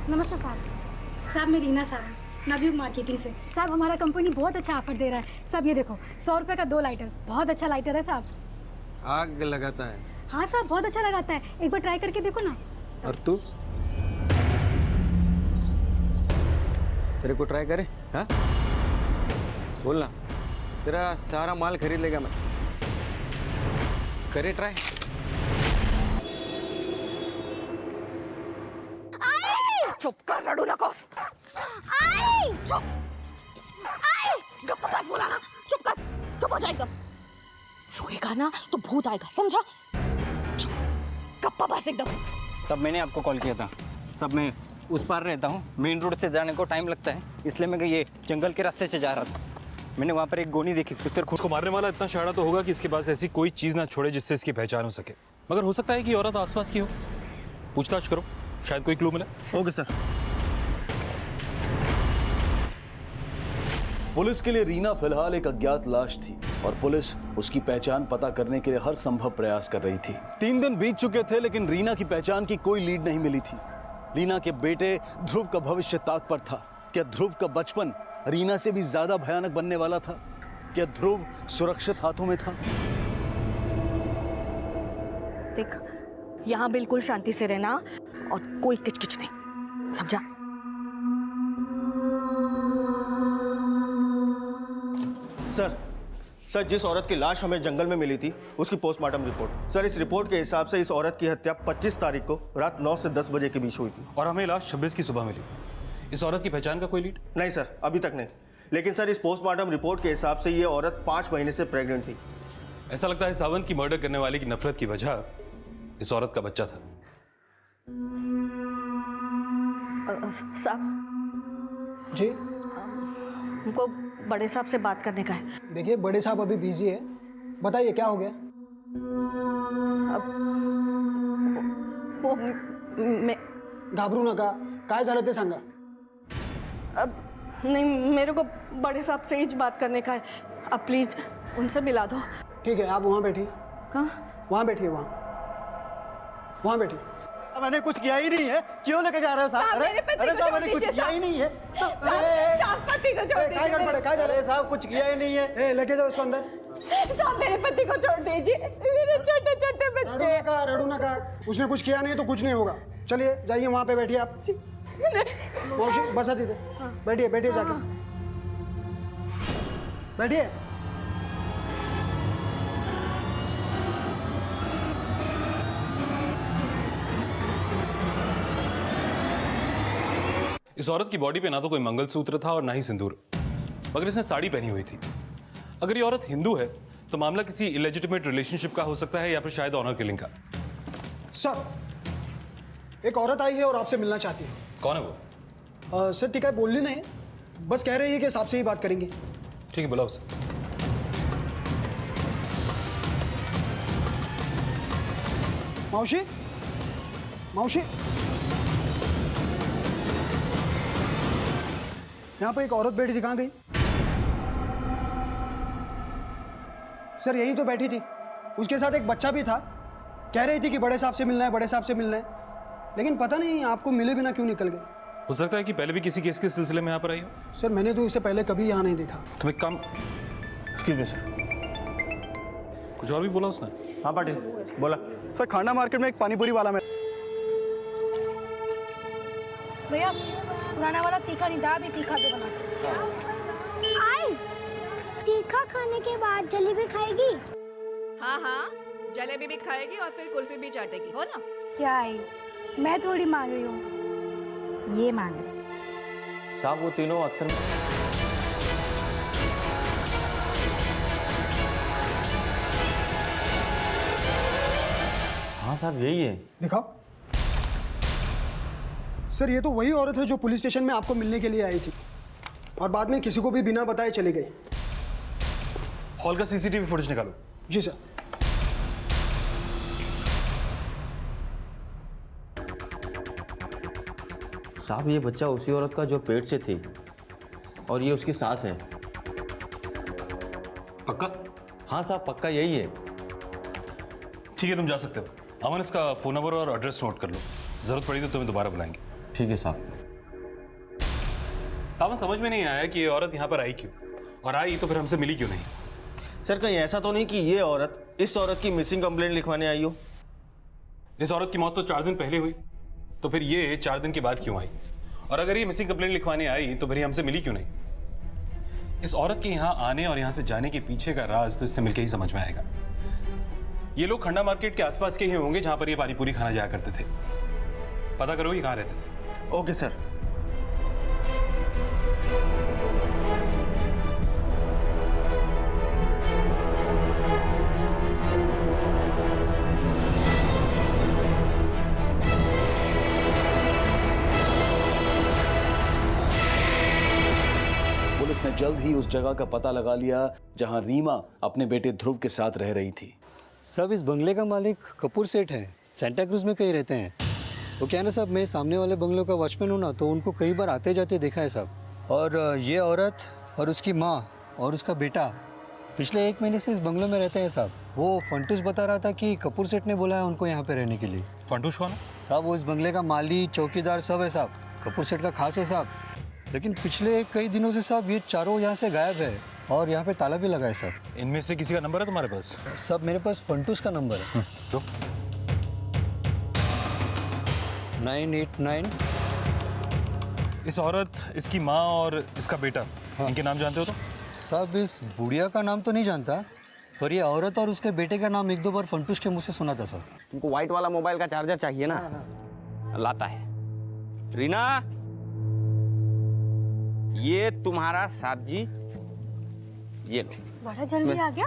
नमस्ते साहब। साहब मैं रीना साहब, नवयुग मार्केटिंग से। साहब हमारा कंपनी बहुत अच्छा ऑफर दे रहा है। साहब ये देखो 100 रुपये का 2 लाइटर, बहुत अच्छा लाइटर है साहब। आग लगाता है? हाँ साहब बहुत अच्छा लगाता है, एक बार ट्राई करके देखो ना। और तू? तेरे को ट्राई करे? हाँ बोलना, तेरा सारा माल खरीद लेगा मैं। करे ट्राई। चुप कर, रड़ू नकोस। चुप। गप्पा बस बोला ना, चुप कर, चुप हो जाएगा। रोएगा ना तो भूत आएगा, समझा? चुप, गप्पा बस एकदम। सब मैंने आपको कॉल किया था। सब मैं उस पार रहता हूँ, मेन रोड से जाने को टाइम लगता है, इसलिए मैं ये जंगल के रास्ते से जा रहा था। मैंने वहाँ पर एक गोली देखी। उस पर खुद को मारने वाला इतना शाड़ा तो होगा कि इसके पास ऐसी कोई चीज़ ना छोड़े जिससे इसकी पहचान हो सके। मगर हो सकता है कि औरत आसपास की हो। पूछताछ करो, शायद कोई क्लू मिले। Okay sir. पुलिस के लिए रीना फिलहाल एक अज्ञात लाश थी और पुलिस उसकी पहचान पता करने के लिए हर संभव प्रयास कर रही थी। 3 दिन बीत चुके थे लेकिन रीना की पहचान की कोई लीड नहीं मिली थी। रीना के बेटे ध्रुव का भविष्य ताक पर था। क्या ध्रुव का बचपन रीना से भी ज्यादा भयानक बनने वाला था? क्या ध्रुव सुरक्षित हाथों में था? देख, यहाँ बिल्कुल शांति से रहना और कोई किचकिच नहीं, समझा? सर जिस औरत की लाश हमें जंगल में मिली थी उसकी पोस्टमार्टम रिपोर्ट। सर इस रिपोर्ट के हिसाब से इस औरत की हत्या 25 तारीख को रात 9 से 10 बजे के बीच हुई थी। और हमें लाश 26 की सुबह मिली। इस औरत की पहचान का कोई लीड? नहीं सर, अभी तक नहीं। लेकिन सर इस पोस्टमार्टम रिपोर्ट के हिसाब से ये औरत 5 महीने से प्रेग्नेंट थी। ऐसा लगता है सावन की मर्डर करने वाले की नफरत की वजह इस औरत का बच्चा था। साहब जी हमको बड़े साहब से बात करने का है। देखिए, बड़े साहब अभी बिजी है, बताइए क्या हो गया? वो मैं घाबरू नका, काय झालं ते सांगा। अब नहीं, मेरे को बड़े साहब से ही बात करने का है। अब प्लीज उनसे मिला दो। ठीक है, आप वहाँ बैठिए। कहाँ? वहाँ बैठिए, वहाँ बैठिए। मैंने कुछ किया ही नहीं है, क्यों लेके जा रहे हो साहब? अरे साहब मैंने कुछ किया ही नहीं है। पति को छोड़ काय गड़बड़, काय झालं? अरे साहब कुछ किया ही नहीं है। लेके जाओ इसको अंदर। साहब मेरे पति को छोड़ दीजिए, मेरे छोटे छोटे बच्चे। रड़ू नका, उसने कुछ किया नहीं तो कुछ नहीं होगा। चलिए जाइए, वहाँ पे बैठिए आप। मौसी बसा दीजिए, बैठिए बैठिए जाके बैठिए। इस औरत की बॉडी पे ना तो कोई मंगलसूत्र था और ना ही सिंदूर, मगर इसने साड़ी पहनी हुई थी। अगर ये औरत हिंदू है तो मामला किसी इलेजिटिमेट रिलेशनशिप का हो सकता है या फिर शायद ऑनर किलिंग का। सर, एक औरत आई है और आपसे मिलना चाहती है। कौन है वो? सर टीका बोलनी नहीं, बस कह रही है कि इस आपसे ही बात करेंगे। ठीक है, बुलाओ उसे। मौसी, मौसी, यहाँ पे एक औरत बैठी थी, कहाँ गई? सर यहीं तो बैठी थी, उसके साथ एक बच्चा भी था। कह रही थी कि बड़े साहब से मिलना है, बड़े साहब से मिलना है, लेकिन पता नहीं आपको मिले बिना क्यों निकल गए। हो सकता है कि पहले भी किसी केस के सिलसिले में यहाँ पर आई हो। सर मैंने तो इसे पहले कभी यहाँ नहीं देखा। तुम एक काम, एक्सक्यूज मी सर, कुछ और भी बोला उसने? हाँ पाटिल बोला। सर खाना मार्केट में एक पानीपुरी वाला में। भैया पुराना वाला तीखा नहीं था, अभी तीखा दो बना के। आई तीखा खाने के बाद जलेबी खाएगी? हाँ हाँ, जलेबी भी खाएगी और फिर कुल्फी भी चाटेगी, हो ना? क्या आई, मैं थोड़ी मांग रही हूँ, ये मांग रही। साहब वो तीनों अक्सर हाँ साहब यही है। दिखाओ। सर ये तो वही औरत है जो पुलिस स्टेशन में आपको मिलने के लिए आई थी और बाद में किसी को भी बिना बताए चली गई। हॉल का सीसीटीवी फुटेज निकालो। जी सर। साहब ये बच्चा उसी औरत का जो पेट से थी और ये उसकी सास है। पक्का? हाँ साहब पक्का यही है। ठीक है, तुम जा सकते हो। अमन इसका फोन नंबर और एड्रेस नोट कर लो, जरूरत पड़ी तो तुम्हें दोबारा बुलाएंगे। ठीक है साहब। सावन समझ में नहीं आया कि ये औरत यहाँ पर आई क्यों, और आई तो फिर हमसे मिली क्यों नहीं। सर कहीं ऐसा तो नहीं कि ये औरत इस औरत की मिसिंग कंप्लेंट लिखवाने आई हो? इस औरत की मौत तो 4 दिन पहले हुई, तो फिर ये 4 दिन के बाद क्यों आई? और अगर ये मिसिंग कंप्लेंट लिखवाने आई तो फिर ये हमसे मिली क्यों नहीं? इस औरत के यहाँ आने और यहाँ से जाने के पीछे का राज तो इससे मिलकर ही समझ में आएगा। ये लोग खंडा मार्केट के आसपास के ही होंगे जहां पर ये पानी पूरी खाना जाया करते थे। पता करो ये कहाँ रहते थे। Okay sir. पुलिस ने जल्द ही उस जगह का पता लगा लिया जहां रीमा अपने बेटे ध्रुव के साथ रह रही थी। सब इस बंगले का मालिक कपूर सेठ है, सेंटा क्रूज में कहीं रहते हैं। वो क्या है ना साहब, मैं सामने वाले बंगलों का वॉचमैन हूँ ना, तो उनको कई बार आते जाते देखा है साहब। और ये औरत और उसकी माँ और उसका बेटा पिछले 1 महीने से इस बंगलों में रहते हैं साहब। वो फंटूस बता रहा था कि कपूर सेठ ने बोला है उनको यहाँ पे रहने के लिए। फंटूस कौन है? साहब वो इस बंगले का माली, चौकीदार सब है साहब। कपूर सेठ का खास है साहब। लेकिन पिछले कई दिनों से साहब ये चारों यहाँ से गायब है और यहाँ पे ताला भी लगा है साहब। इनमें से किसी का नंबर है तुम्हारे पास? साहब मेरे पास फंटूस का नंबर है। तो 989। इस औरत, इसकी माँ और इसका बेटा, इनके नाम जानते हो तो? साहब इस बुढ़िया का नाम तो नहीं जानता, पर ये औरत और उसके बेटे का नाम 1-2 बार फंटूस के मुंह से सुना था साहब। तुमको व्हाइट वाला मोबाइल का चार्जर चाहिए ना? लाता है। रीना, ये तुम्हारा सब्जी, ये लो। बड़ा जल्दी आ गया।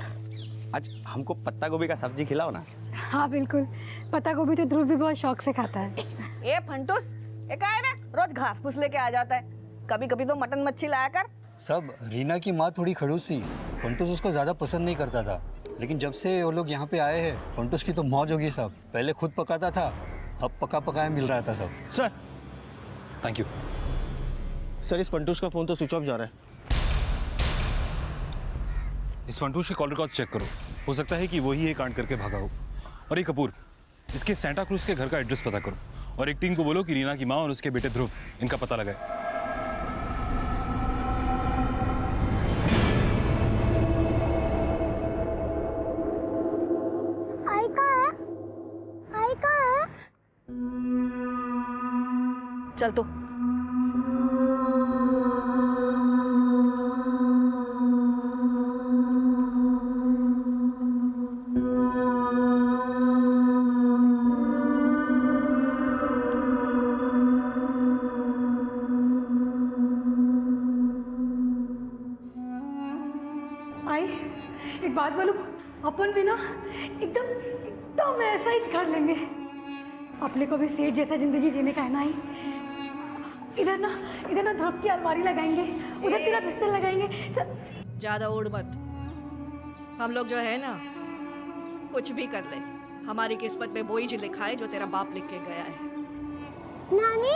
आज हमको पत्ता गोभी का सब्जी खिलाओ ना। हाँ बिल्कुल, पत्ता गोभी तो ध्रुव भी बहुत शौक से खाता है। ए फंटूस, ये क्या है ना, रोज घास फूस लेके आ जाता है, कभी कभी तो मटन मच्छी लाया कर। साहब रीना की माँ थोड़ी खड़ूस थी, फंटूस उसको ज़्यादा पसंद नहीं करता था। लेकिन जब से वो लोग यहाँ पे आए हैं, फंटूस की तो मौज होगी साहब। पहले खुद पकाता था, अब पका पकाया मिल रहा था साहब। Sir thank you. सर इस फंटूस का फोन तो स्विच ऑफ जा रहा है। इस फंटूस के कॉल रिकॉर्ड चेक करो, हो सकता है कि वही ये कांड करके भागा हो। और ये कपूर, इसके सेंटा क्रूज के घर का एड्रेस पता करो और एक टीम को बोलो कि रीना की माँ और उसके बेटे ध्रुव, इनका पता लगाए। आई कहाँ है? आई कहाँ है? चल तो। आई एक बात बोलूं, अपन भी ना एकदम ऐसा ही कर लेंगे। अपने को भी सेठ जैसा जिंदगी जीने का है ना। आई इधर ना ध्रुव की अलमारी लगाएंगे, उधर तेरा बिस्तर लगाएंगे। ज्यादा उड़ मत। हम लोग जो है ना, कुछ भी कर ले, हमारी किस्मत में वही जो लिखा है जो तेरा बाप लिख के गया है। नानी,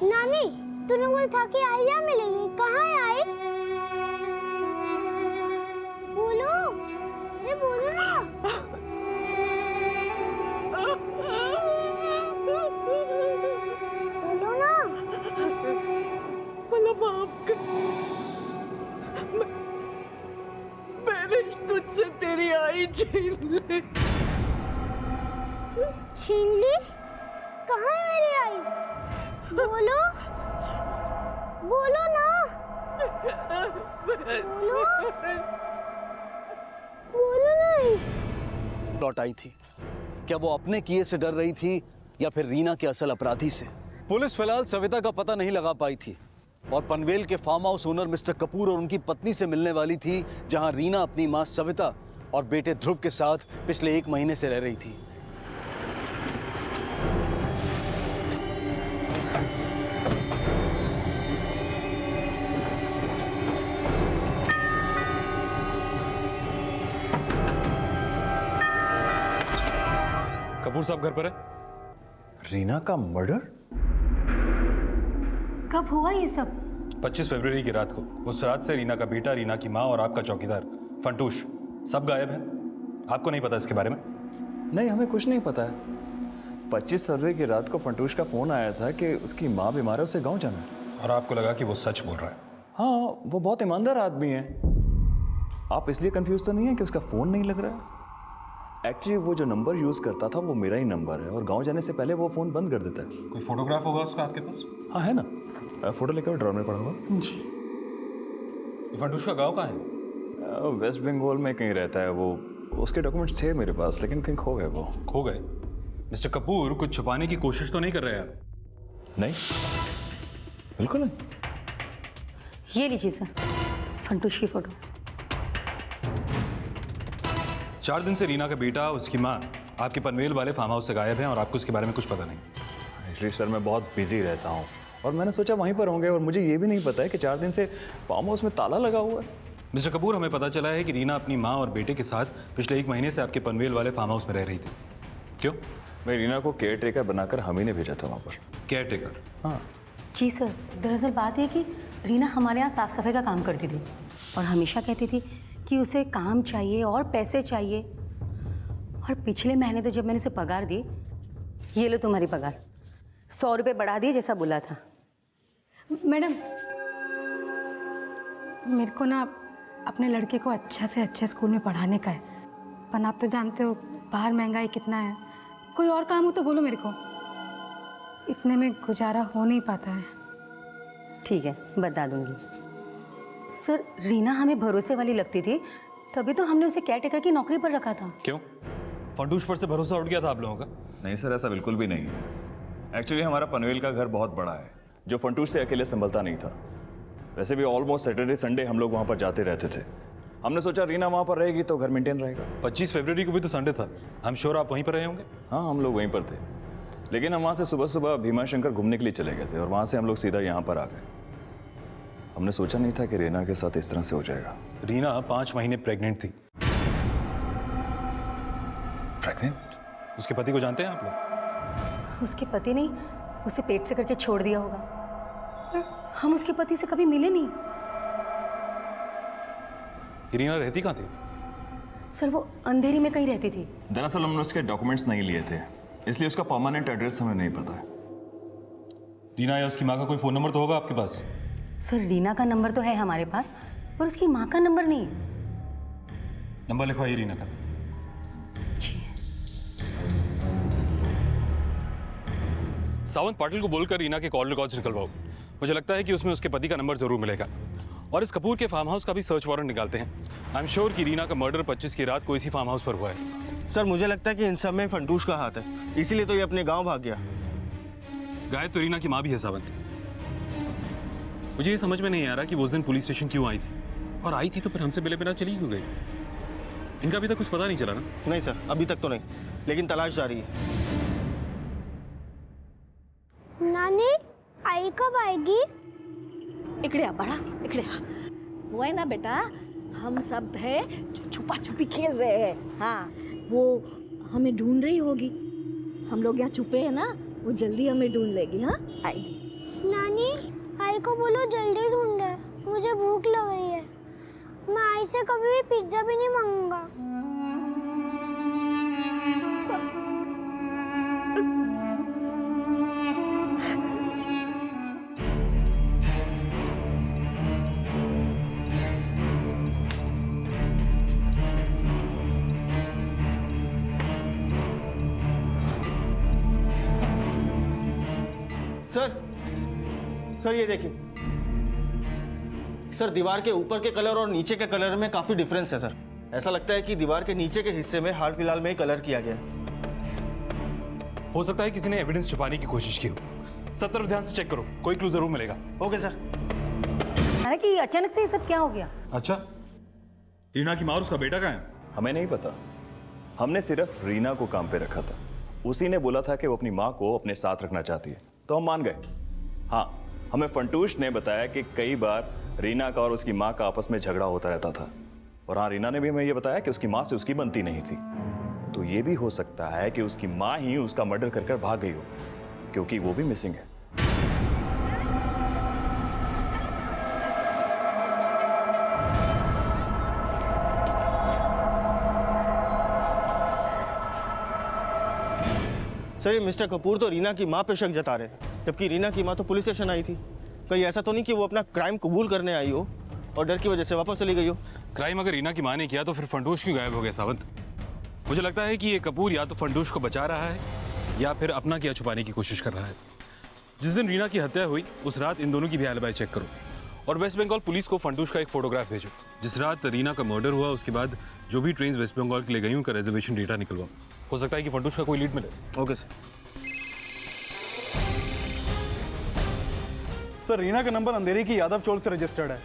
नानी, तूने बोला था कि आई या मिलेगी, कहाँ है आई? बोलो, अरे बोलो ना। बोलो ना। बोलो बाप, मैंने तुझसे तेरी आई छीन ली। छीन ली? कहाँ है मेरी आई? बोलो, बोलो ना। बोलो, बोलो ना। लौट आई थी। क्या वो अपने किए से डर रही थी या फिर रीना के असल अपराधी से? पुलिस फिलहाल सविता का पता नहीं लगा पाई थी और पनवेल के farm house owner mister Kapoor और उनकी पत्नी से मिलने वाली थी, जहां रीना अपनी मां सविता और बेटे ध्रुव के साथ पिछले 1 महीने से रह रही थी। कपूर साहब घर पर है? रीना का मर्डर? कब हुआ ये सब? 25 फरवरी की रात को। उस रात से रीना का बेटा, रीना की माँ और आपका चौकीदार फंटूश सब गायब हैं। आपको नहीं पता इसके बारे में? नहीं, हमें कुछ नहीं पता है। 25 फरवरी की रात को फंटूश का फोन आया था कि उसकी माँ बीमार है, उसे गांव जाना है। और आपको लगा कि वो सच बोल रहा है? हाँ, वो बहुत ईमानदार आदमी है। आप इसलिए कंफ्यूज तो नहीं है कि उसका फ़ोन नहीं लग रहा है? एक्चुअली वो जो नंबर यूज़ करता था वो मेरा ही नंबर है और गांव जाने से पहले वो फ़ोन बंद कर देता है। कोई फोटोग्राफ होगा उसका आपके पास? हाँ है ना, फ़ोटो लेकर ड्रॉर में पड़ा हुआ। जी। फंटूश का गाँव कहाँ है? वेस्ट बंगाल में कहीं रहता है वो। उसके डॉक्यूमेंट्स थे मेरे पास लेकिन कहीं खो गए वो। खो गए? मिस्टर कपूर, कुछ छुपाने की कोशिश तो नहीं कर रहे आप? नहीं, बिल्कुल नहीं। ये लीजिए सर, फंटूश की फोटो। 4 दिन से रीना का बेटा, उसकी माँ आपके पनवेल वाले फार्म हाउस से गायब हैं और आपको उसके बारे में कुछ पता नहीं। एक्चुअली सर मैं बहुत बिजी रहता हूँ और मैंने सोचा वहीं पर होंगे और मुझे ये भी नहीं पता है कि 4 दिन से फार्म हाउस में ताला लगा हुआ है। मिस्टर कपूर, हमें पता चला है कि रीना अपनी माँ और बेटे के साथ पिछले 1 महीने से आपके पनवेल वाले फार्म हाउस में रह रही थी। क्यों? मैं रीना को केयर टेकर बनाकर हम ही ने भेजा था वहाँ पर। Care taker? हाँ जी सर, दरअसल बात ये कि रीना हमारे यहाँ साफ सफाई का काम करती थी और हमेशा कहती थी कि उसे काम चाहिए और पैसे चाहिए। और पिछले महीने तो जब मैंने उसे पगार दी, ये लो तुम्हारी पगार, 100 रुपये बढ़ा दिए जैसा बोला था। मैडम, मेरे को ना अपने लड़के को अच्छा से अच्छे स्कूल में पढ़ाने का है, पर आप तो जानते हो बाहर महंगाई कितना है। कोई और काम हो तो बोलो मेरे को, इतने में गुजारा हो नहीं पाता है। ठीक है, बता दूंगी। सर, रीना हमें भरोसे वाली लगती थी, तभी तो हमने उसे केयर टेकर की नौकरी पर रखा था। क्यों? फंटूश पर से भरोसा उठ गया था आप लोगों का? नहीं सर, ऐसा बिल्कुल भी नहीं है। एक्चुअली हमारा पनवेल का घर बहुत बड़ा है जो फंटूश से अकेले संभलता नहीं था। वैसे भी ऑलमोस्ट सैटरडे संडे हम लोग वहाँ पर जाते रहते थे। हमने सोचा रीना वहाँ पर रहेगी तो घर मेंटेन रहेगा। 25 फरवरी को भी तो संडे था। आई एम श्योर आप वहीं पर रहे होंगे। हाँ, हम लोग वहीं पर थे, लेकिन हम वहाँ से सुबह सुबह भीमाशंकर घूमने के लिए चले गए थे और वहाँ से हम लोग सीधा यहाँ पर आ गए। हमने सोचा नहीं था कि रीना के साथ इस तरह से हो जाएगा। रीना 5 महीने प्रेग्नेंट थी। प्रेग्नेंट? उसके पति को जानते हैं आप लोग? उसके पति ने उसे पेट से करके छोड़ दिया होगा, पर हम उसके पति से कभी मिले नहीं। रीना रहती कहाँ थी? सर, वो अंधेरी में कहीं रहती थी। दरअसल हमने उसके डॉक्यूमेंट्स नहीं लिए थे, इसलिए उसका परमानेंट एड्रेस हमें नहीं पता है। रीना या उसकी माँ का कोई फ़ोन नंबर तो होगा आपके पास? सर, रीना का नंबर तो है हमारे पास, पर उसकी माँ का नंबर नहीं। नंबर लिखवाइए रीना का। सावंत पाटिल को बोलकर रीना के कॉल रिकॉर्ड्स निकलवाओ। मुझे लगता है कि उसमें उसके पति का नंबर जरूर मिलेगा। और इस कपूर के फार्म हाउस का भी सर्च वारंट निकालते हैं। आई एम श्योर कि रीना का मर्डर 25 की रात को इसी फार्म हाउस पर हुआ है। सर, मुझे लगता है कि इन सब में फंटूश का हाथ है, इसीलिए तो ये अपने गांव भाग गया। गायब तो रीना की माँ भी है सावंत। मुझे ये समझ में नहीं आ रहा कि वो उस दिन पुलिस स्टेशन क्यों आई थी, और आई थी तो फिर हमसे मिले बिना चली क्यों गई। इनका अभी तक कुछ पता नहीं चला ना? नहीं सर, अभी तक तो नहीं, लेकिन तलाश जारी है। नानी, आई कब आएगी? इकड़े आ बड़ा, इकड़े आ। वो है ना बेटा, हम सब है जो छुपा छुपी खेल रहे हैं। हाँ, वो हमें ढूंढ रही होगी। हम लोग यहाँ छुपे हैं ना, वो जल्दी हमें ढूंढ लेगी। हाँ, आएगी। नानी, आई को बोलो जल्दी ढूंढे, मुझे भूख लग रही है। मैं आई से कभी भी पिज्जा भी नहीं मांगूंगा। सर ये देखिए सर, दीवार के ऊपर के कलर और नीचे के कलर में काफी डिफरेंस है सर। ऐसा लगता है कि दीवार के नीचे के हिस्से में हाल फिलहाल में ही कलर किया गया है। हो सकता है किसी ने एविडेंस छुपाने की कोशिश की हो। सब तरफ ध्यान से चेक करो, कोई क्लू जरूर मिलेगा। Okay sir. हालांकि अचानक से ये सब क्या हो गया? अच्छा, रीना की माँ और उसका बेटा कहाँ है? हमें नहीं पता, हमने सिर्फ रीना को काम पे रखा था। उसी ने बोला था कि वो अपनी माँ को अपने साथ रखना चाहती है, तो हम मान गए। हाँ, हमें फंटूश ने बताया कि कई बार रीना का और उसकी माँ का आपस में झगड़ा होता रहता था। और हाँ, रीना ने भी हमें ये बताया कि उसकी माँ से उसकी बनती नहीं थी। तो ये भी हो सकता है कि उसकी माँ ही उसका मर्डर कर कर भाग गई हो, क्योंकि वो भी मिसिंग है। सर, ये मिस्टर कपूर तो रीना की माँ पे शक जता रहे हैं, जबकि रीना की माँ तो पुलिस स्टेशन आई थी। कहीं ऐसा तो नहीं कि वो अपना क्राइम कबूल करने आई हो और डर की वजह से वापस चली गई हो? क्राइम अगर रीना की माँ ने किया तो फिर फंटूश क्यों गायब हो गया सावंत? मुझे लगता है कि ये कपूर या तो फंटूश को बचा रहा है या फिर अपना क्या छुपाने की कोशिश कर रहा है। जिस दिन रीना की हत्या हुई उस रात इन दोनों की भी एलिबाई चेक करो और वेस्ट बंगाल पुलिस को फंटूश का एक फोटोग्राफ भेजो। जिस रात रीना का मर्डर हुआ उसके बाद जो भी ट्रेन वेस्ट बंगाल के लिए गई उनका रिजर्वेशन डेटा निकलवाओ। हो सकता है कि फंटूश का कोई लीड मिले। Okay sir. सर रीना का नंबर अंधेरी की यादव चौल से रजिस्टर्ड है।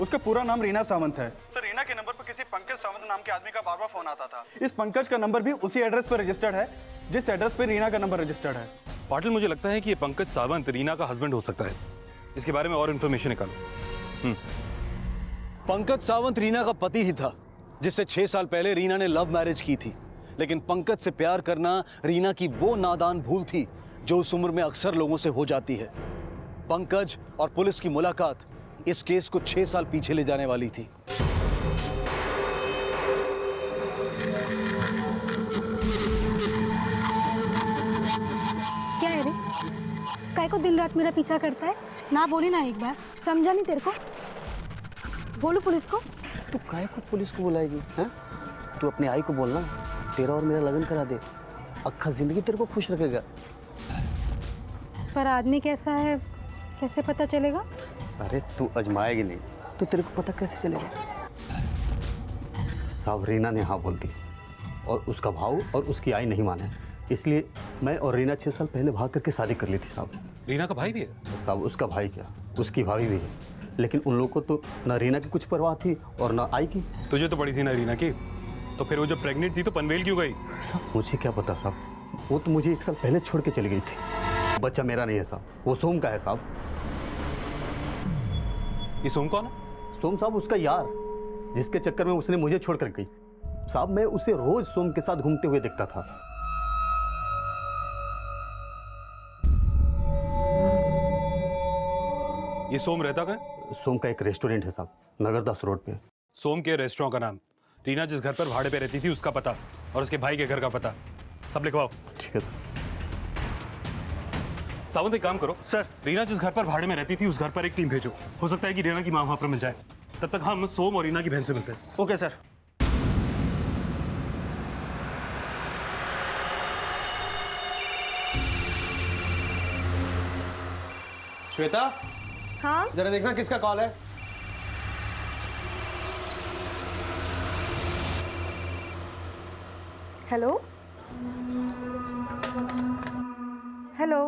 उसका पूरा नाम रीना सावंत है। सर रीना के नंबर पर किसी पंकज सावंत नाम के आदमी का बार बार फोन आता था। इस पंकज का नंबर भी उसी एड्रेस पर रजिस्टर्ड है जिस एड्रेस पर रीना का नंबर रजिस्टर्ड है। पाटिल, मुझे लगता है कि ये पंकज सावंत रीना का हस्बैंड हो सकता है। इसके बारे में और इन्फॉर्मेशन निकालो। पंकज सावंत रीना का पति ही था जिससे 6 साल पहले रीना ने लव मैरिज की थी। लेकिन पंकज से प्यार करना रीना की वो नादान भूल थी जो उस उम्र में अक्सर लोगों से हो जाती है। पंकज और पुलिस की मुलाकात इस केस को 6 साल पीछे ले जाने वाली थी। क्या है रे? काय को दिन रात मेरा पीछा करता है? ना बोली ना एक बार, समझा नहीं तेरे को? बोलू पुलिस को? तू काय को पुलिस को बुलाएगी? हैं? तू अपनी आई को बोलना तेरा और मेरा लगन करा दे, अक्खा जिंदगी तेरे को खुश रखेगा। पर आदमी कैसा है कैसे पता चलेगा? अरे तू अजमाएगी नहीं तो तेरे को पता कैसे चलेगा? साहब रीना ने हाँ बोल दी और उसका भाव और उसकी आई नहीं माने, इसलिए मैं और रीना 6 साल पहले भाग करके शादी कर ली थी साहब। रीना का भाई भी है? साहब उसका भाई क्या, उसकी भाभी भी है, लेकिन उन लोगों को तो ना रीना की कुछ परवाह थी और ना आई की। तुझे तो पड़ी थी ना रीना की, तो फिर वो जब प्रेग्नेंट थी तो पनवेल क्यों गई? साहब मुझे क्या पता साहब, वो तो मुझे 1 साल पहले छोड़ के चली गई थी। बच्चा मेरा नहीं है साहब, वो सोम का है साहब। ये सोम कौन है? सोम साहब उसका यार, जिसके चक्कर में उसने मुझे छोड़ कर गई। साहब मैं उसे रोज सोम के साथ घूमते हुए देखता था। ये सोम रहता कहाँ? सोम का एक रेस्टोरेंट है साहब, नगरदास रोड पे। सोम के रेस्टोरेंट का नाम, रीना जिस घर पर भाड़े पे रहती थी उसका पता और उसके भाई के घर का पता सब लिखवाओ। ठीक है सर। सावंत एक काम करो सर, रीना जिस घर पर भाड़े में रहती थी उस घर पर एक टीम भेजो। हो सकता है कि रीना की मां वहां पर मिल जाए। तब तक हम सोम और रीना की बहन से मिलते हैं। Okay sir. श्वेता, हाँ जरा देखना किसका कॉल है। Hello hello.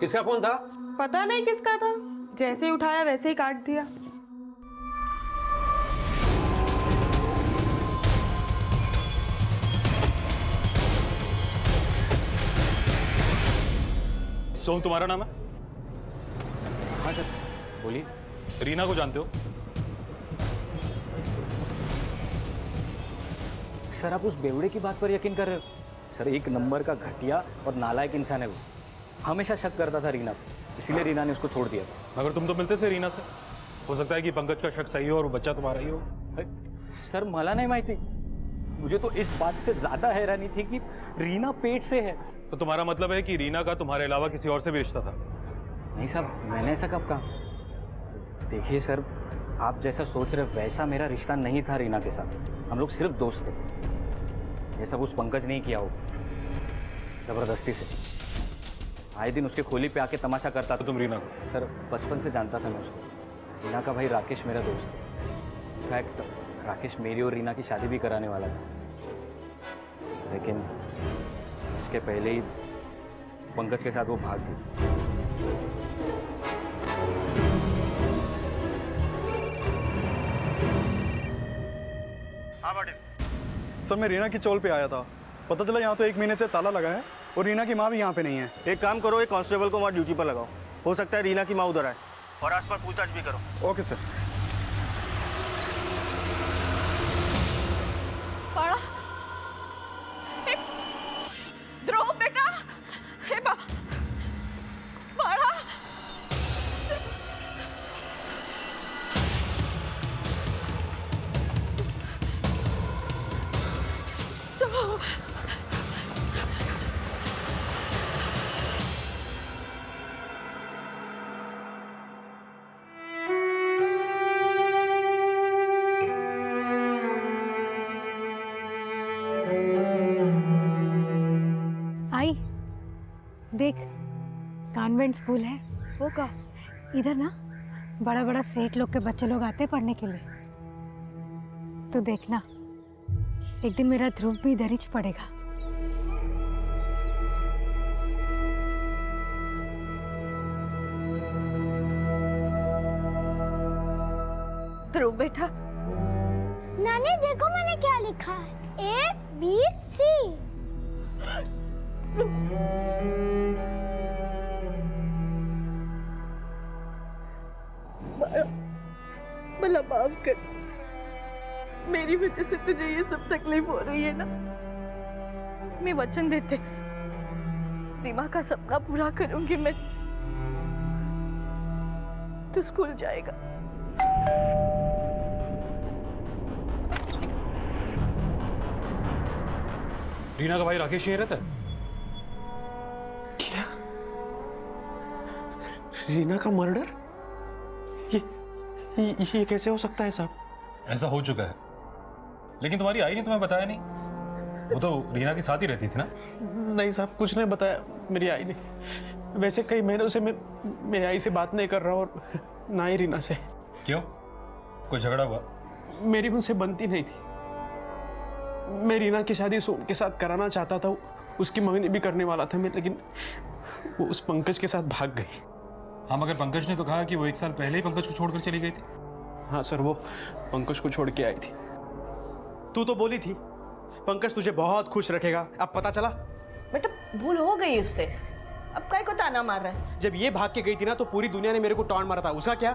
किसका फोन था? पता नहीं किसका था, जैसे ही उठाया वैसे ही काट दिया। सोम तुम्हारा नाम है? हाँ सर। बोलिए। रीना को जानते हो? सर आप उस बेवड़े की बात पर यकीन कर रहे हो? सर 1 नंबर का घटिया और नालायक इंसान है वो। हमेशा शक करता था रीना पर, इसीलिए रीना ने उसको छोड़ दिया था। मगर तुम तो मिलते थे रीना से। हो सकता है कि पंकज का शक सही हो और वो बच्चा तुम्हारा ही हो। सर मला नहीं माहिती, मुझे तो इस बात से ज्यादा हैरानी थी कि रीना पेट से है। तो तुम्हारा मतलब है कि रीना का तुम्हारे अलावा किसी और से भी रिश्ता था? नहीं साहब, मैंने ऐसा कब कहा? देखिए सर, आप जैसा सोच रहे वैसा मेरा रिश्ता नहीं था रीना के साथ। हम लोग सिर्फ दोस्त थे। ये सब उस पंकज ने ही किया हो, जबरदस्ती से। आए दिन उसके खोली पे आके तमाशा करता था। तुम रीना को? सर बचपन से जानता था मैं उसको। रीना का भाई राकेश मेरा दोस्त है। इनफैक्ट राकेश मेरी और रीना की शादी भी कराने वाला था, लेकिन इसके पहले ही पंकज के साथ वो भाग गई। हाँ पाटिल सर, मैं रीना की चौल पे आया था। पता चला यहाँ तो 1 महीने से ताला लगा है और रीना की माँ भी यहाँ पे नहीं है। एक काम करो, एक कांस्टेबल को वहाँ ड्यूटी पर लगाओ। हो सकता है रीना की माँ उधर आए और आसपास पूछताछ भी करो। Okay sir. बाड़ा, ध्रुव बेटा, हे बाड़ा। देख, कॉन्वेंट स्कूल है वो का, इधर ना बड़ा बड़ा सेठ लोग के बच्चे लोग आते हैं पढ़ने के लिए। तो देखना, एक दिन मेरा ध्रुव भी इधर ही पढ़ेगा। ध्रुव बेटा, नानी देखो मैंने क्या लिखा है, ABC। भला माफ कर, मेरी वजह से तुझे ये सब तकलीफ हो रही है ना। मैं वचन देते रीमा का सपना पूरा करूंगी मैं। तू स्कूल जाएगा। रीना का भाई राकेश यहीं रहता है? क्या? रीना का मर्डर? ये कैसे हो सकता है साहब? ऐसा हो चुका है, लेकिन तुम्हारी आई ने तुम्हें बताया नहीं। वो तो रीना के साथ ही रहती थी ना? नहीं साहब, कुछ नहीं बताया मेरी आई ने। वैसे कई महीनों से मैं मेरी आई से बात नहीं कर रहा और ना ही रीना से। क्यों? कोई झगड़ा हुआ? मेरी उनसे बनती नहीं थी। मैं रीना की शादी सोम के साथ कराना चाहता था, उसकी मंगनी भी करने वाला था मैं, लेकिन वो उस पंकज के साथ भाग गई। हाँ, मगर पंकज ने तो कहा कि वो 1 साल पहले ही पंकज को छोड़कर चली गई थी। हाँ सर, वो पंकज को छोड़ के आई थी। तू तो बोली थी पंकज तुझे बहुत खुश रखेगा, अब पता चला? बेटा भूल हो गई उससे, अब काय को ताना मार रहा है? जब ये भाग के गई थी ना तो पूरी दुनिया ने मेरे को टॉन्ट मारा था, उसका क्या?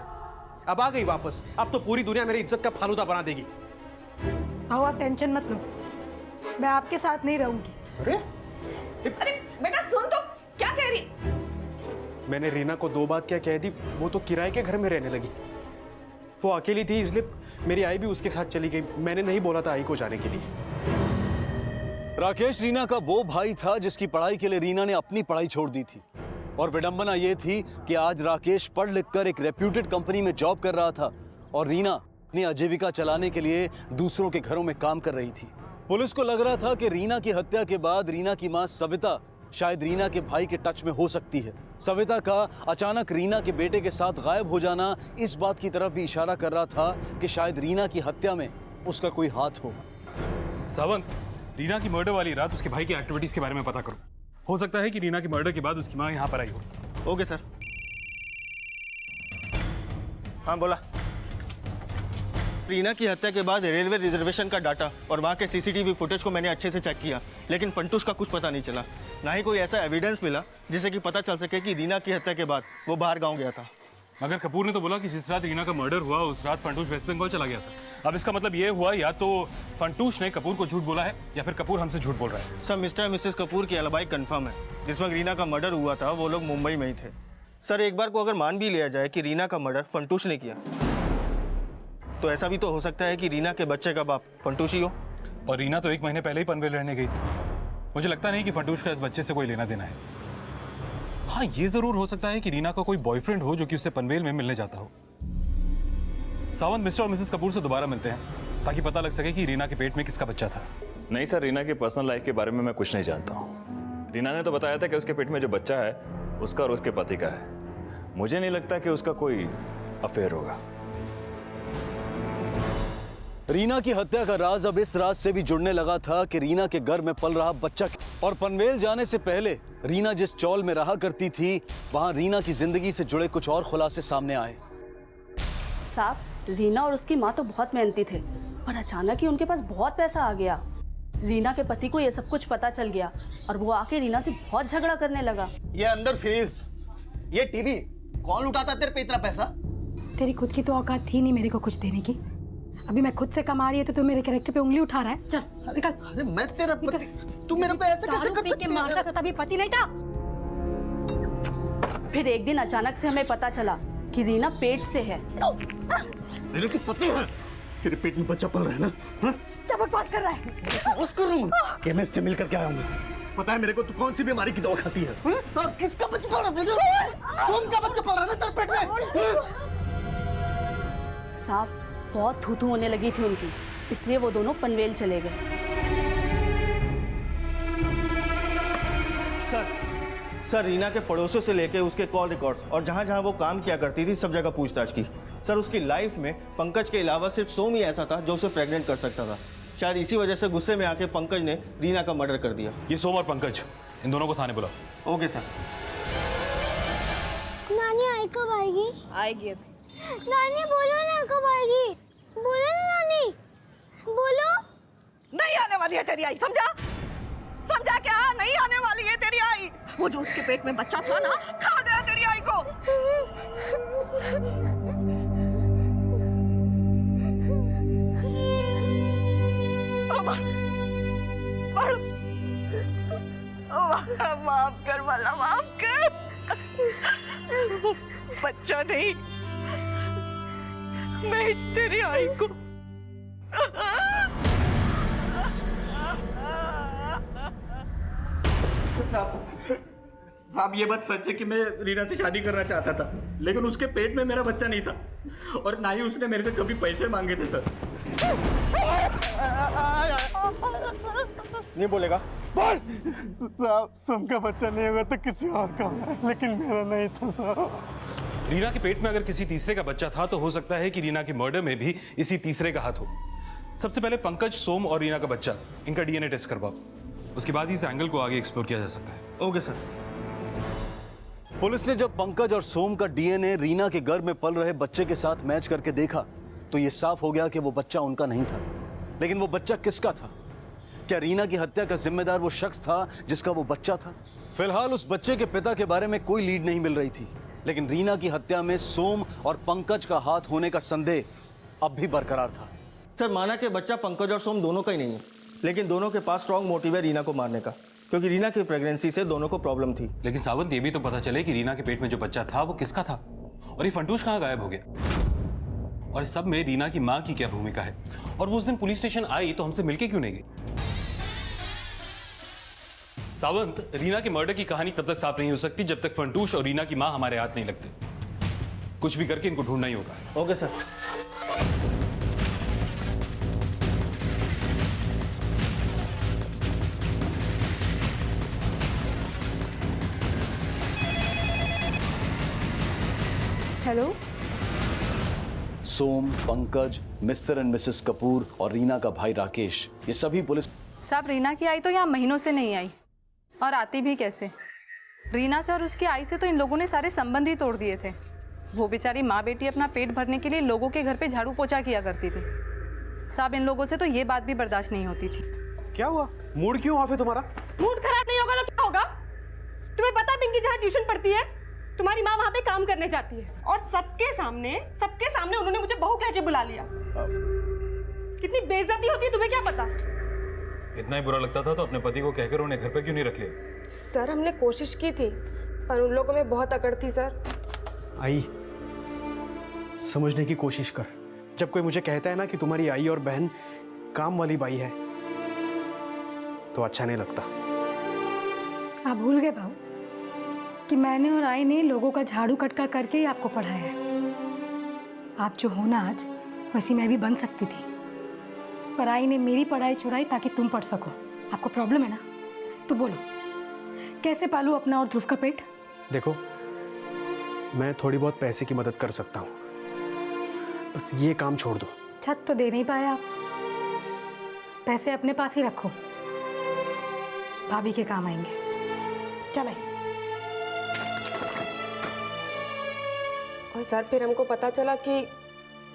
अब आ गई वापस, अब तो पूरी दुनिया मेरी इज्जत का फालूदा बना देगी। आओ, आप टेंशन मत लो, मैं आपके साथ नहीं रहूंगी। अरे बेटा सुन तो, क्या कह रही? मैंने रीना को 2 बात क्या कह दी, वो तो किराए के घर में रहने लगी। वो अकेली थी इसलिए मेरी आई भी उसके साथ चली गई। मैंने नहीं बोला था आई को जाने के लिए। राकेश रीना का वो भाई था जिसकी पढ़ाई के लिए रीना ने अपनी पढ़ाई छोड़ दी थी। और विडंबना ये थी कि आज राकेश पढ़ लिख कर एक रेप्यूटेड कंपनी में जॉब कर रहा था और रीना अपनी आजीविका चलाने के लिए दूसरों के घरों में काम कर रही थी। पुलिस को लग रहा था कि रीना की हत्या के बाद रीना की मां सविता शायद रीना के भाई के टच में हो सकती है। सविता का अचानक रीना के बेटे के साथ गायब हो जाना इस बात की तरफ भी इशारा कर रहा था कि शायद रीना की हत्या में उसका कोई हाथ हो। सावंत, रीना की मर्डर वाली रात उसके भाई की एक्टिविटीज के बारे में पता करो। हो सकता है कि रीना की मर्डर के बाद उसकी मां यहाँ पर आई हो। Okay sir. हाँ बोला। रीना की हत्या के बाद रेलवे रिजर्वेशन का डाटा और वहाँ के सीसीटीवी फुटेज को मैंने अच्छे से चेक किया, लेकिन फंटूश का कुछ पता नहीं चला। ना ही कोई ऐसा एविडेंस मिला जिससे कि पता चल सके कि रीना की हत्या के बाद वो बाहर गांव गया था। मगर कपूर ने तो बोला कि जिस रात रीना का मर्डर हुआ उस रात फंटूश वेस्ट बंगाल चला गया था। अब इसका मतलब ये हुआ या तो फंटूश ने कपूर को झूठ बोला है या फिर कपूर हमसे झूठ बोल रहा है। सर, मिस्टर और मिसेस कपूर की अलिबाई कंफर्म है। जिस वक्त रीना का मर्डर हुआ था वो लोग मुंबई में ही थे। सर, एक बार को अगर मान भी लिया जाए कि रीना का मर्डर फंटूश ने किया, तो ऐसा भी तो हो सकता है कि रीना के बच्चे का बाप फंटूश ही हो। और रीना तो 1 महीने पहले ही पनवेल रहने गई थी। मुझे लगता नहीं कि फंटूश का इस बच्चे से कोई लेना देना है। हाँ, ये जरूर हो सकता है कि रीना का कोई बॉयफ्रेंड हो जो कि उससे पनवेल में मिलने जाता हो। सावंत, मिस्टर और मिसेस कपूर से दोबारा मिलते हैं ताकि पता लग सके कि रीना के पेट में किसका बच्चा था। नहीं सर, रीना की पर्सनल लाइफ के बारे में मैं कुछ नहीं जानता हूँ। रीना ने तो बताया था कि उसके पेट में जो बच्चा है उसका और उसके पति का है। मुझे नहीं लगता कि उसका कोई अफेयर होगा। रीना की हत्या का राज अब इस राज से भी जुड़ने लगा था कि रीना के घर में पल रहा बच्चा। और पनवेल जाने से पहले रीना जिस चौल में रहा करती थी वहां रीना की जिंदगी से जुड़े कुछ और खुलासे सामने आए। साहब, रीना और उसकी माँ तो बहुत मेहनती थे, पर अचानक ही उनके पास बहुत पैसा आ गया। रीना के पति को ये सब कुछ पता चल गया और वो आके रीना से बहुत झगड़ा करने लगा। ये अंदर फ्रीज, ये टीवी, कौन लुटाता तेरे पे इतना पैसा? तेरी खुद की तो औकात थी नहीं मेरे को कुछ देने की। अभी मैं खुद से कमा रही है तो तू मेरे कैरेक्टर पे उंगली उठा रहा है। चल निकल। अरे मैं तेरा पति, तू मेरे को ऐसे कैसे कर सकती है? मारता था तभी पति नहीं था। फिर एक दिन अचानक से हमें पता चला कि रीना पेट से है। मेरे को पता है तेरे पेट में बच्चा पल रहा है ना? क्या बकवास कर रहा है? बस कर रहा हूँ। केमिस्ट से मिलकर के आया हूँ मैं। पता है मेरे को तू कौन सी बीमारी की दवा खाती है? और किसका बच्चा पल रहा है? कौन का बच्चा पल रहा है तेरे पेट में? साहब, बहुत थू-थू होने लगी थी उनकी, इसलिए वो दोनों पनवेल चले गए। सर रीना के पड़ोसियों से लेके उसके कॉल रिकॉर्ड्स और जहाँ जहाँ वो काम किया करती थी सब जगह पूछताछ की। सर उसकी लाइफ में पंकज के अलावा सिर्फ सोम ही ऐसा था जो उसे प्रेग्नेंट कर सकता था। शायद इसी वजह से गुस्से में आके पंकज ने रीना का मर्डर कर दिया। ये सोम और पंकज, इन दोनों को थाने बुलाओ। Okay sir. नानी आई कब आएगी? आएगी अभी। नानी बोलो ना कब आएगी? बोलो ना नानी, बोलो। नहीं आने वाली है तेरी आई, समझा? समझा क्या? नहीं आने वाली है तेरी आई। वो जो उसके पेट में बच्चा था ना, खा गया तेरी आई को। माफ कर वाला, माफ कर। वो बच्चा नहीं, मैं तेरी आई को। साहब ये बात सच है कि मैं रीना से शादी करना चाहता था, लेकिन उसके पेट में मेरा बच्चा नहीं था और ना ही उसने मेरे से कभी पैसे मांगे थे सर। नहीं बोलेगा? बोल। साहब सोम का बच्चा नहीं होगा तो किसी और का होगा, लेकिन मेरा नहीं था साहब। रीना के पेट में अगर किसी तीसरे का बच्चा था तो हो सकता है कि रीना के मर्डर में भी इसी तीसरे का हाथ हो। सबसे पहले पंकज, सोम और रीना का बच्चा, इनका डीएनए टेस्ट करवाओ। उसके बाद ही इस एंगल को आगे एक्सप्लोर किया जा सकता है। Okay sir. पुलिस ने जब पंकज और सोम का डीएनए रीना के गर्भ में पल रहे बच्चे के साथ मैच करके देखा तो यह साफ हो गया कि वो बच्चा उनका नहीं था। लेकिन वो बच्चा किसका था? क्या रीना की हत्या का जिम्मेदार वो शख्स था जिसका वो बच्चा था? फिलहाल उस बच्चे के पिता के बारे में कोई लीड नहीं मिल रही थी, लेकिन रीना की हत्या में सोम और पंकज का हाथ होने का संदेह अब भी बरकरार था। सर माना कि बच्चा पंकज और सोम दोनों का ही नहीं है, लेकिन दोनों के पास स्ट्रॉन्ग मोटिव है रीना को मारने का, क्योंकि रीना की प्रेगनेंसी से दोनों को प्रॉब्लम थी। लेकिन सावंत, ये भी तो पता चले कि रीना के पेट में जो बच्चा था वो किसका था, और ये फंटूश कहाँ गायब हो गया, और इस सब में रीना की माँ की क्या भूमिका है, और वो उस दिन पुलिस स्टेशन आई तो हमसे मिलके क्यों नहीं गई? सावंत, रीना के मर्डर की कहानी तब तक साफ नहीं हो सकती जब तक फंटूश और रीना की माँ हमारे हाथ नहीं लगते। कुछ भी करके इनको ढूंढना ही होगा। Okay sir. Hello. Som, Pankaj, mister and missus Kapoor और रीना का भाई राकेश, ये सभी पुलिस। साहब रीना की आई तो यहाँ महीनों से नहीं आई, और आती भी कैसे? रीना से और उसकी आई से तो इन लोगों ने सारे संबंध ही तोड़ दिए थे। वो बेचारी माँ बेटी अपना पेट भरने के लिए लोगों के घर पे झाड़ू पोछा किया करती थी। साहब इन लोगों से तो ये बात भी बर्दाश्त नहीं होती थी। क्या हुआ? मूड क्यों ऑफ है तुम्हारा? मूड खराब नहीं होगा तो क्या होगा? तुम्हें पता है पिंकी जहाँ ट्यूशन पढ़ती है, तुम्हारी माँ वहाँ पे काम करने जाती है, और सबके सामने उन्होंने मुझे बहू कह के बुला लिया। कितनी बेइज्जती होती है तुम्हें क्या पता? इतना ही बुरा लगता था तो अपने पति को कहकर उन्हें घर पे क्यों नहीं रख लिया? सर हमने कोशिश की थी, पर उन लोगों में बहुत अकड़ थी सर। आई, समझने की कोशिश कर। जब कोई मुझे कहता है ना कि तुम्हारी आई और बहन काम वाली बाई है तो अच्छा नहीं लगता। आप भूल गए भाऊ कि मैंने और आई ने लोगों का झाड़ू कटका करके ही आपको पढ़ाया है। आप जो हो ना आज, वैसी मैं भी बन सकती थी, पर आई ने मेरी पढ़ाई छुड़ाई ताकि तुम पढ़ सको। आपको प्रॉब्लम है ना, तो बोलो कैसे पालूं अपना और ध्रुव का पेट? देखो, मैं थोड़ी बहुत पैसे की मदद कर सकता हूँ, बस ये काम छोड़ दो। छत तो दे नहीं पाए आप, पैसे अपने पास ही रखो, भाभी के काम आएंगे। चल आई। और सर फिर हमको पता चला कि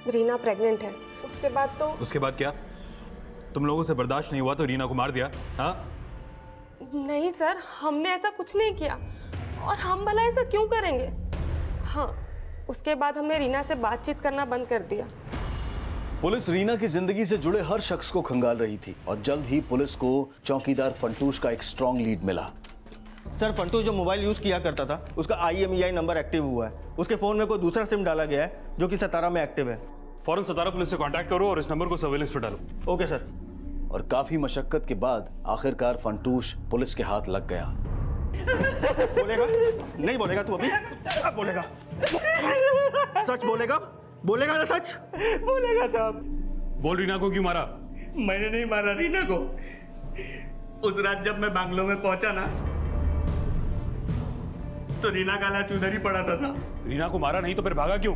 रीना प्रेग्नेंट है। उसके बाद क्या? तुम लोगों से बर्दाश्त नहीं हुआ तो रीना को मार दिया? हाँ? नहीं सर, हमने ऐसा कुछ नहीं किया, और हम भला ऐसा क्यों करेंगे? हाँ, उसके बाद हमने रीना से बातचीत करना बंद कर दिया। पुलिस रीना की जिंदगी से जुड़े हर शख्स को खंगाल रही थी और जल्द ही पुलिस को चौकीदार फंटूश का एक स्ट्रॉन्ग लीड मिला। सर फंटूश जो मोबाइल यूज किया करता था उसका IMEI नंबर एक्टिव हुआ है। उसके फोन में कोई दूसरा सिम डाला गया है जो कि सतारा में एक्टिव है। फौरन सतारा पुलिस से कांटेक्ट करो और इस नंबर को सर्वेलेंस पे डालो। Okay sir. और काफी मशक्कत के बाद आखिरकार फंटूश पुलिस के हाथ लग गया। बोलेगा? नहीं बोलेगा तू अभी? अब बोलेगा? सच बोलेगा? बोलेगा ना सच? बोलेगा साहब। बोल, रीना को क्यों मारा? मैंने नहीं मारा रीना को। उस रात जब मैं बांग्लो में पहुंचा ना, तो रीना का लाश उधर ही पड़ा था साहब। रीना को मारा नहीं तो फिर भागा क्यों?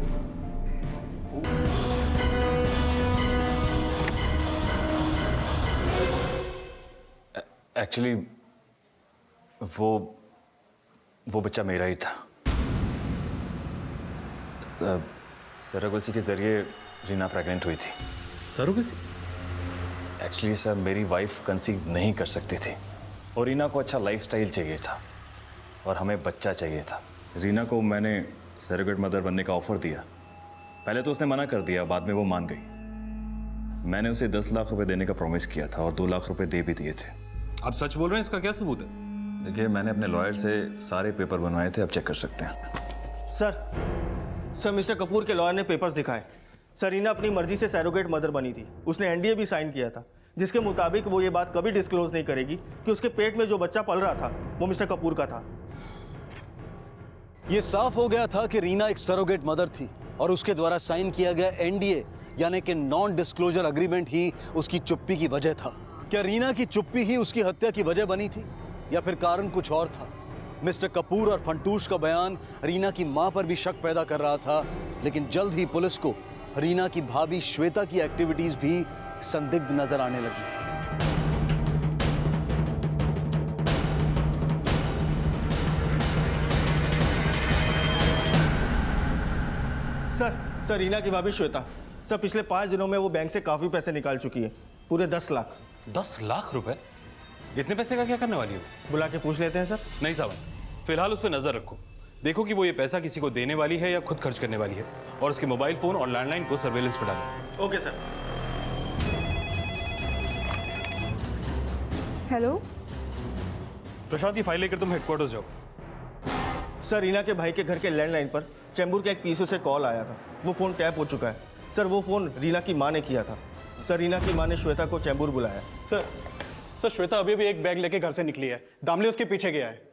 एक्चुअली वो बच्चा मेरा ही था। सरोगेसी के जरिए रीना प्रेग्नेंट हुई थी। सरोगेसी? एक्चुअली सर, मेरी वाइफ कंसीव नहीं कर सकती थी और रीना को अच्छा लाइफस्टाइल चाहिए था और हमें बच्चा चाहिए था। रीना को मैंने सरोगेट मदर बनने का ऑफर दिया। पहले तो उसने मना कर दिया, बाद में वो मान गई। मैंने उसे 10 लाख रुपए देने का प्रॉमिस किया था और 2 लाख रुपए दे भी दिए थे। आप सच बोल रहे हैं? इसका क्या सबूत है? देखिए, मैंने अपने लॉयर से सारे पेपर बनवाए थे, अब चेक कर सकते हैं। सर मिस्टर कपूर के लॉयर ने पेपर्स दिखाए। सर, रीना अपनी मर्जी से सरोगेट मदर बनी थी। उसने एनडीए भी साइन किया था, जिसके मुताबिक वो ये बात कभी डिस्क्लोज नहीं करेगी कि उसके पेट में जो बच्चा पल रहा था वो मिस्टर कपूर का था। ये साफ हो गया था कि रीना एक सरोगेट मदर थी और उसके द्वारा साइन किया गया एनडीए यानी कि नॉन डिस्क्लोजर अग्रीमेंट ही उसकी चुप्पी की वजह था। क्या रीना की चुप्पी ही उसकी हत्या की वजह बनी थी या फिर कारण कुछ और था? मिस्टर कपूर और फंटूश का बयान रीना की मां पर भी शक पैदा कर रहा था, लेकिन जल्द ही पुलिस को रीना की भाभी श्वेता की एक्टिविटीज भी संदिग्ध नजर आने लगी। सर रीना की भाभी श्वेता, सर पिछले 5 दिनों में वो बैंक से काफी पैसे निकाल चुकी है, पूरे 10 लाख। 10 लाख रुपए? इतने पैसे का क्या करने वाली हो? बुला के पूछ लेते हैं सर। नहीं साहब, फिलहाल उस पर नजर रखो। देखो कि वो ये पैसा किसी को देने वाली है या खुद खर्च करने वाली है, और उसके मोबाइल फोन और लैंडलाइन को सर्वेलेंस पर डालो। Okay sir. हेलो प्रशांत, की फाइल लेकर तुम हेडक्वार्टर्स जाओ। सर, रीना के भाई के घर के लैंडलाइन पर चैम्बूर के एक पीसीओ से कॉल आया था। वो फोन टैप हो चुका है। सर, वो फोन रीना की मां ने किया था। सर, रीना की मां ने श्वेता को चैम्बूर बुलाया। सर श्वेता अभी भी एक बैग लेके घर से निकली है। दामले उसके पीछे गया है।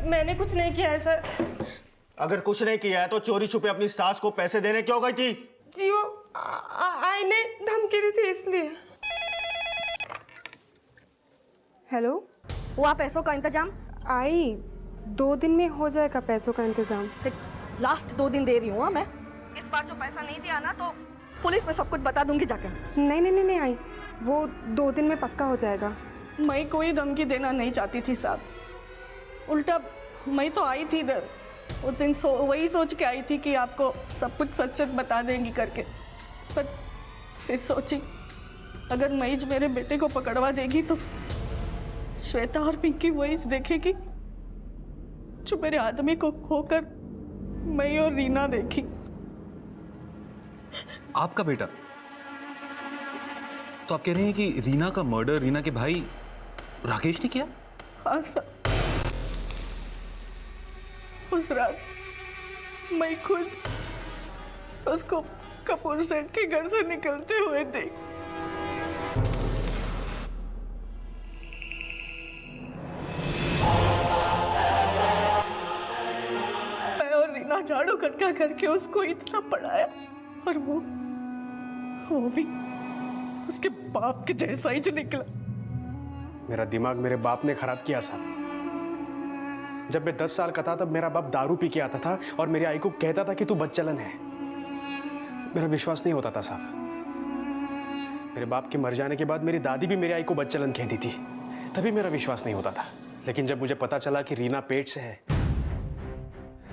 मैंने कुछ नहीं किया है सर। अगर कुछ नहीं किया है तो चोरी छुपे अपनी सास को पैसे देने क्यों गई थी? जी वो आई ने धमकी दी थी इसलिए। हेलो, हुआ पैसों का इंतजाम? आई 2 दिन में हो जाएगा पैसों का इंतजाम। लास्ट 2 दिन दे रही हूँ मैं। इस बार जो पैसा नहीं दिया ना तो पुलिस में सब कुछ बता दूंगी जाकर। नहीं आई, वो 2 दिन में पक्का हो जाएगा। मैं कोई धमकी देना नहीं चाहती थी साहब, उल्टा मैं तो आई थी इधर उस दिन वही सोच के आई थी कि आपको सब कुछ सच सच बता देंगी करके, पर फिर सोची अगर मईज मेरे बेटे को पकड़वा देगी तो श्वेता और पिंकी वही देखेगी जो मेरे आदमी को खोकर मैं और रीना देखी। आपका बेटा? तो आप कह रहे हैं कि रीना का मर्डर रीना के भाई राकेश ने किया? हाँ सर, उस रात मैं खुद उसको कपूर सेठ के घर से निकलते हुए देख। मैं और रीना झाड़ू खटका करके उसको इतना पढ़ाया और वो भी उसके बाप के जैसा ही निकला। मेरा दिमाग मेरे बाप ने खराब किया साहब। जब मैं 10 साल का था तब मेरा बाप दारू पी के आता था और मेरी आई को कहता था कि तू बदचलन है। मेरा विश्वास नहीं होता था साहब। मेरे बाप के मर जाने के बाद मेरी दादी भी मेरी आई को बदचलन कहती थी, तभी मेरा विश्वास नहीं होता था। लेकिन जब मुझे पता चला कि रीना पेट से है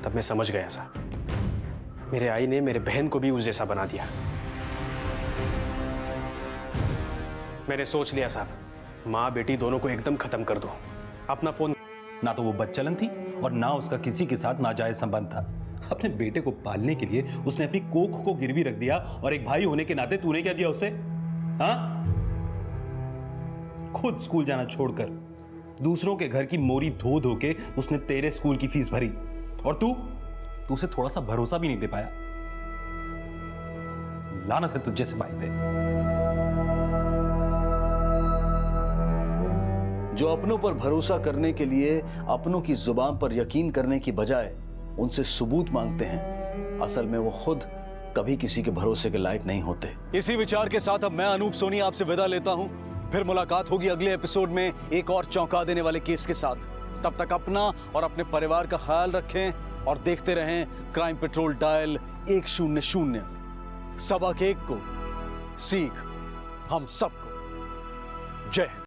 तब मैं समझ गया साहब। मेरे आई ने मेरे बहन को भी उस जैसा बना दिया। मैंने सोच लिया साहब, माँ बेटी दोनों को एकदम खत्म कर दो। अपना फोन ना तो वो बदचलन थी और ना उसका किसी के साथ नाजायज संबंध था। अपने बेटे को पालने के लिए उसने अपनी कोख को गिरवी रख दिया और एक भाई होने के नाते तूने क्या दिया उसे? हाँ, खुद स्कूल जाना छोड़कर दूसरों के घर की मोरी धो धो के उसने तेरे स्कूल की फीस भरी और तू उसे थोड़ा सा भरोसा भी नहीं दे पाया। लानत है तुझ जैसे भाई पे। जो अपनों पर भरोसा करने के लिए अपनों की जुबान पर यकीन करने की बजाय उनसे सबूत मांगते हैं, असल में वो खुद कभी किसी के भरोसे के लायक नहीं होते। इसी विचार के साथ अब मैं अनूप सोनी आपसे विदा लेता हूं। फिर मुलाकात होगी अगले एपिसोड में एक और चौंका देने वाले केस के साथ। तब तक अपना और अपने परिवार का ख्याल रखें और देखते रहें क्राइम पेट्रोल डायल 100। सबक एक को सीख हम सबको। जय हिंद।